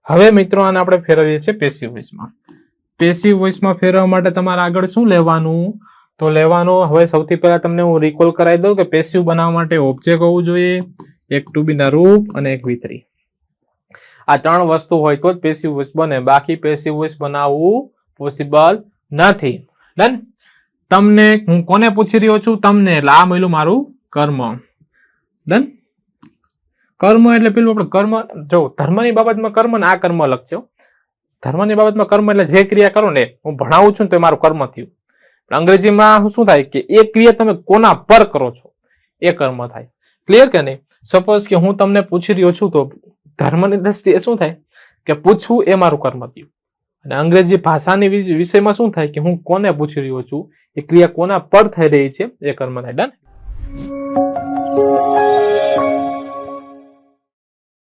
હવે મિત્રો આને આપણે ફેરવીએ છીએ પેસિવ વોઇસમાં. પેસિવ વોઇસમાં ફેરવવા માટે તમારે આગળ શું લેવાનું? તો લેવાનું હવે સૌથી પહેલા તમને હું રિકોલ કરાવી દઉં કે પેસિવ બનાવવા માટે ઓબ્જેક્ટ હોવું જોઈએ, એક ટુ બી ના રૂપ અને એક V3. આ ત્રણ વસ્તુ હોય તો જ પેસિવ વોઇસ બને, બાકી પેસિવ વોઇસ બનાવવું પોસિબલ નથી. ડન? તમને હું કોને પૂછી રહ્યો છું? તમને. એટલે આ મળ્યું મારું કર્મ. ડન? કર્મ એટલે પેલું આપણે કર્મ, જો ધર્મની બાબતમાં કર્મ ને આ કર્મ અલગ છે. ધર્મની બાબતમાં કર્મ એટલે જે ક્રિયા કરો ને, હું ભણાવું છું ને તો એ મારું કર્મ થયું. અંગ્રેજીમાં શું થાય કે એ ક્રિયા તમે કોના પર કરો છો એ કર્મ થાય. ક્લિયર કે નહીં? સપોઝ કે હું તમને પૂછી રહ્યો છું તો ધર્મની દ્રષ્ટિએ શું થાય કે પૂછવું એ મારું કર્મ થયું. અને અંગ્રેજી ભાષાની વિષયમાં શું થાય કે હું કોને પૂછી રહ્યો છું, એ ક્રિયા કોના પર થઈ રહી છે એ કર્મ થાય. ડન?